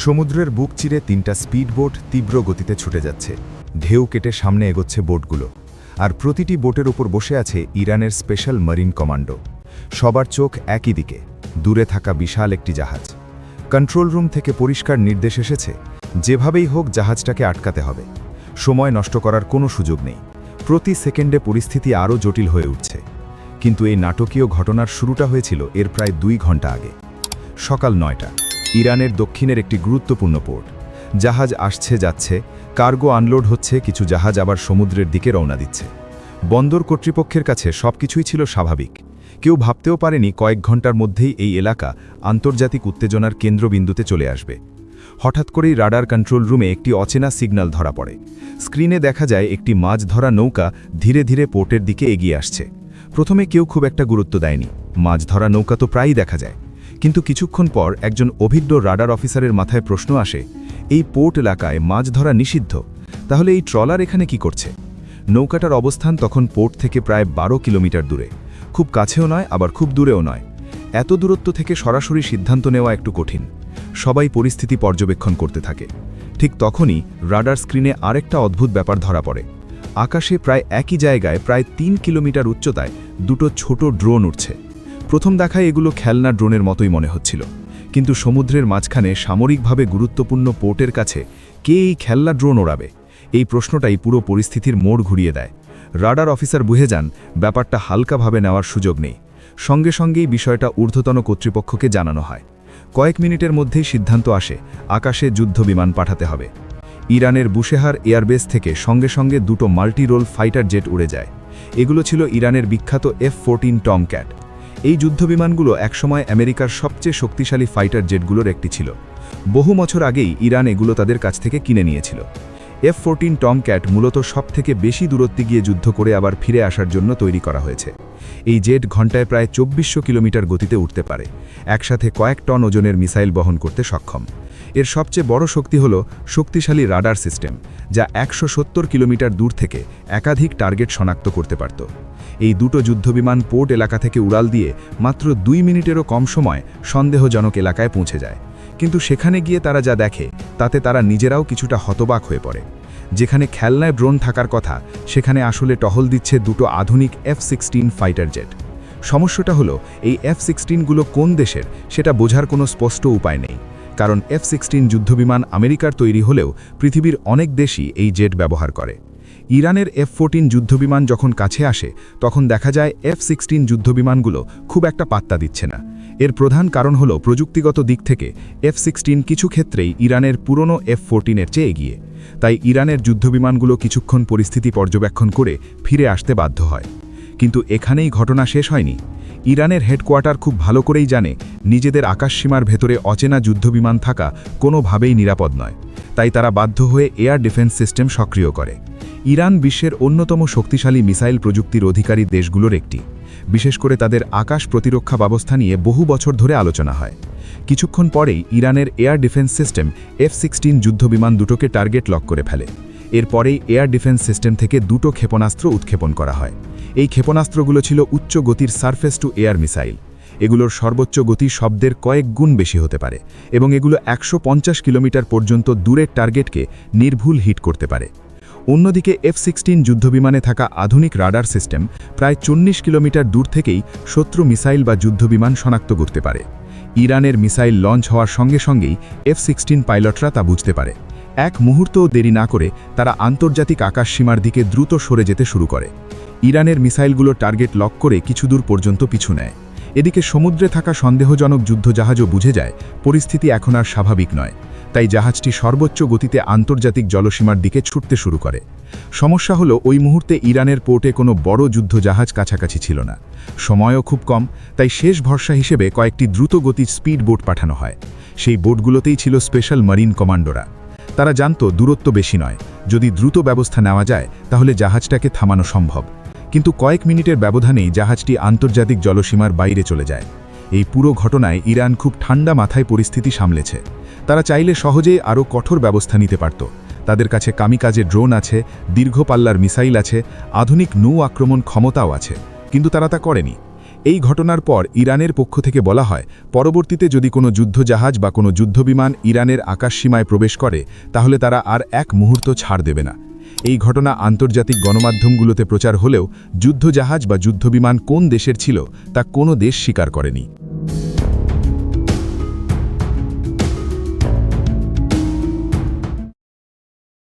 সমুদ্রের বুক চিরে ৩টা স্পিডবোট তীব্র গতিতে ছুটে যাচ্ছে। ঢেউ কেটে সামনে এগোচ্ছে বোটগুলো, আর প্রতিটি বোটের ওপর বসে আছে ইরানের স্পেশাল মারিন কমান্ডো। সবার চোখ একই দিকে, দূরে থাকা বিশাল একটি জাহাজ। কন্ট্রোল রুম থেকে পরিষ্কার নির্দেশ এসেছে, যেভাবেই হোক জাহাজটাকে আটকাতে হবে। সময় নষ্ট করার কোনো সুযোগ নেই। প্রতি সেকেন্ডে পরিস্থিতি আরও জটিল হয়ে উঠছে। কিন্তু এই নাটকীয় ঘটনার শুরুটা হয়েছিল এর প্রায় 2 ঘন্টা আগে। সকাল 9টা, ইরানের দক্ষিণের একটি গুরুত্বপূর্ণ পোর্ট। জাহাজ আসছে যাচ্ছে, কার্গো আনলোড হচ্ছে, কিছু জাহাজ আবার সমুদ্রের দিকে রওনা দিচ্ছে। বন্দর কর্তৃপক্ষের কাছে সবকিছুই ছিল স্বাভাবিক। কেউ ভাবতেও পারেনি কয়েক ঘন্টার মধ্যেই এই এলাকা আন্তর্জাতিক উত্তেজনার কেন্দ্রবিন্দুতে চলে আসবে। হঠাৎ করেই রাডার কন্ট্রোল রুমে একটি অচেনা সিগন্যাল ধরা পড়ে। স্ক্রিনে দেখা যায় একটি মাছ ধরা নৌকা ধীরে ধীরে পোর্টের দিকে এগিয়ে আসছে। প্রথমে কেউ খুব একটা গুরুত্ব দেয়নি, মাছ ধরা নৌকা তো প্রায়ই দেখা যায়। কিন্তু কিছুক্ষণ পর একজন অভিজ্ঞ রাডার অফিসারের মাথায় প্রশ্ন আসে, এই পোর্ট এলাকায় মাছ ধরা নিষিদ্ধ, তাহলে এই ট্রলার এখানে কি করছে? নৌকাটার অবস্থান তখন পোর্ট থেকে প্রায় 12 কিলোমিটার দূরে। খুব কাছেও নয়, আবার খুব দূরেও নয়। এত দূরত্ব থেকে সরাসরি সিদ্ধান্ত নেওয়া একটু কঠিন। সবাই পরিস্থিতি পর্যবেক্ষণ করতে থাকে। ঠিক তখনই রাডার স্ক্রিনে আরেকটা অদ্ভুত ব্যাপার ধরা পড়ে। আকাশে প্রায় একই জায়গায় প্রায় 3 কিলোমিটার উচ্চতায় দুটো ছোট ড্রোন উঠছে। প্রথম দেখায় এগুলো খেলনা ড্রোনের মতোই মনে হচ্ছিল, কিন্তু সমুদ্রের মাঝখানে সামরিকভাবে গুরুত্বপূর্ণ পোর্টের কাছে কে এই খেলনা ড্রোন ওড়াবে? এই প্রশ্নটাই পুরো পরিস্থিতির মোড় ঘুরিয়ে দেয়। রাডার অফিসার বুঝে যান ব্যাপারটা হালকাভাবে নেওয়ার সুযোগ নেই। সঙ্গে সঙ্গেই বিষয়টা ঊর্ধ্বতন কর্তৃপক্ষকে জানানো হয়। কয়েক মিনিটের মধ্যেই সিদ্ধান্ত আসে, আকাশে যুদ্ধবিমান পাঠাতে হবে। ইরানের বুশেহার এয়ারবেস থেকে সঙ্গে সঙ্গে দুটো মাল্টি রোল ফাইটার জেট উড়ে যায়। এগুলো ছিল ইরানের বিখ্যাত F-14 টমক্যাট। এই যুদ্ধবিমানগুলো একসময় আমেরিকার সবচেয়ে শক্তিশালী ফাইটার জেটগুলোর একটি ছিল। বহু বছর আগেই ইরান এগুলো তাদের কাছ থেকে কিনে নিয়েছিল। F-14 টমক্যাট মূলত সবথেকে বেশি দূরত্বে গিয়ে যুদ্ধ করে আবার ফিরে আসার জন্য তৈরি করা হয়েছে। এই জেট ঘন্টায় প্রায় 2400 কিলোমিটার গতিতে উঠতে পারে, একসাথে কয়েক টন ওজনের মিসাইল বহন করতে সক্ষম। এর সবচেয়ে বড় শক্তি হল শক্তিশালী রাডার সিস্টেম, যা 170 কিলোমিটার দূর থেকে একাধিক টার্গেট শনাক্ত করতে পারত। এই দুটো যুদ্ধবিমান পোর্ট এলাকা থেকে উড়াল দিয়ে মাত্র 2 মিনিটেরও কম সময় সন্দেহজনক এলাকায় পৌঁছে যায়। কিন্তু সেখানে গিয়ে তারা যা দেখে তাতে তারা নিজেরাও কিছুটা হতবাক হয়ে পড়ে। যেখানে খেলনায় ড্রোন থাকার কথা, সেখানে আসলে টহল দিচ্ছে দুটো আধুনিক F-16 ফাইটার জেট। সমস্যাটা হলো, এই F-16গুলো কোন দেশের সেটা বোঝার কোনো স্পষ্ট উপায় নেই। কারণ F-16 যুদ্ধবিমান আমেরিকার তৈরি হলেও পৃথিবীর অনেক দেশই এই জেট ব্যবহার করে। ইরানের F-14 যুদ্ধবিমান যখন কাছে আসে, তখন দেখা যায় F-16 যুদ্ধবিমানগুলো খুব একটা পাত্তা দিচ্ছে না। এর প্রধান কারণ হলো, প্রযুক্তিগত দিক থেকে F-16 কিছু ক্ষেত্রেই ইরানের পুরনো F-14-এর চেয়ে এগিয়ে। তাই ইরানের যুদ্ধবিমানগুলো কিছুক্ষণ পরিস্থিতি পর্যবেক্ষণ করে ফিরে আসতে বাধ্য হয়। কিন্তু এখানেই ঘটনা শেষ হয়নি। ইরানের হেডকোয়ার্টার খুব ভালো করেই জানে, নিজেদের আকাশসীমার ভেতরে অচেনা যুদ্ধবিমান থাকা কোনোভাবেই নিরাপদ নয়। তাই তারা বাধ্য হয়ে এয়ার ডিফেন্স সিস্টেম সক্রিয় করে। ইরান বিশ্বের অন্যতম শক্তিশালী মিসাইল প্রযুক্তির অধিকারী দেশগুলোর একটি। বিশেষ করে তাদের আকাশ প্রতিরক্ষা ব্যবস্থা নিয়ে বহু বছর ধরে আলোচনা হয়। কিছুক্ষণ পরেই ইরানের এয়ার ডিফেন্স সিস্টেম F-16 যুদ্ধবিমান দুটোকে টার্গেট লক করে ফেলে। এরপরেই এয়ার ডিফেন্স সিস্টেম থেকে দুটো ক্ষেপণাস্ত্র উৎক্ষেপণ করা হয়। এই ক্ষেপণাস্ত্রগুলো ছিল উচ্চ গতির সারফেস টু এয়ার মিসাইল। এগুলোর সর্বোচ্চ গতি শব্দের কয়েক গুণ বেশি হতে পারে, এবং এগুলো 150 কিলোমিটার পর্যন্ত দূরের টার্গেটকে নির্ভুল হিট করতে পারে। অন্যদিকে F-16 যুদ্ধবিমানে থাকা আধুনিক রাডার সিস্টেম প্রায় 40 কিলোমিটার দূর থেকেই শত্রু মিসাইল বা যুদ্ধবিমান শনাক্ত করতে পারে। ইরানের মিসাইল লঞ্চ হওয়ার সঙ্গে সঙ্গেই F-16 পাইলটরা তা বুঝতে পারে। এক মুহূর্তও দেরি না করে তারা আন্তর্জাতিক আকাশসীমার দিকে দ্রুত সরে যেতে শুরু করে। ইরানের মিসাইলগুলো টার্গেট লক করে কিছু দূর পর্যন্ত পিছু নেয়। এদিকে সমুদ্রে থাকা সন্দেহজনক যুদ্ধজাহাজও বুঝে যায় পরিস্থিতি এখন আর স্বাভাবিক নয়। তাই জাহাজটি সর্বোচ্চ গতিতে আন্তর্জাতিক জলসীমার দিকে ছুটতে শুরু করে। সমস্যা হলো, ওই মুহূর্তে ইরানের পোর্টে কোনো বড় যুদ্ধজাহাজ কাছাকাছি ছিল না। সময়ও খুব কম, তাই শেষ ভরসা হিসেবে কয়েকটি দ্রুতগতির স্পিড বোট পাঠানো হয়। সেই বোটগুলোতেই ছিল স্পেশাল মারিন কমান্ডোরা। তারা জানত দূরত্ব বেশি নয়, যদি দ্রুত ব্যবস্থা নেওয়া যায় তাহলে জাহাজটাকে থামানো সম্ভব। কিন্তু কয়েক মিনিটের ব্যবধানেই জাহাজটি আন্তর্জাতিক জলসীমার বাইরে চলে যায়। এই পুরো ঘটনায় ইরান খুব ঠান্ডা মাথায় পরিস্থিতি সামলেছে। তারা চাইলে সহজেই আরও কঠোর ব্যবস্থা নিতে পারত। তাদের কাছে কামিকাজে ড্রোন আছে, দীর্ঘ পাল্লার মিসাইল আছে, আধুনিক নৌ আক্রমণ ক্ষমতাও আছে, কিন্তু তারা তা করেনি। এই ঘটনার পর ইরানের পক্ষ থেকে বলা হয় পরবর্তীতে যদি কোনো যুদ্ধজাহাজ বা কোনো যুদ্ধবিমান ইরানের আকাশসীমায় প্রবেশ করে তাহলে তারা আর এক মুহূর্ত ছাড় দেবে না। এই ঘটনা আন্তর্জাতিক গণমাধ্যমগুলোতে প্রচার হলেও যুদ্ধজাহাজ বা যুদ্ধবিমান কোন দেশের ছিল তা কোনো দেশ স্বীকার করেনি।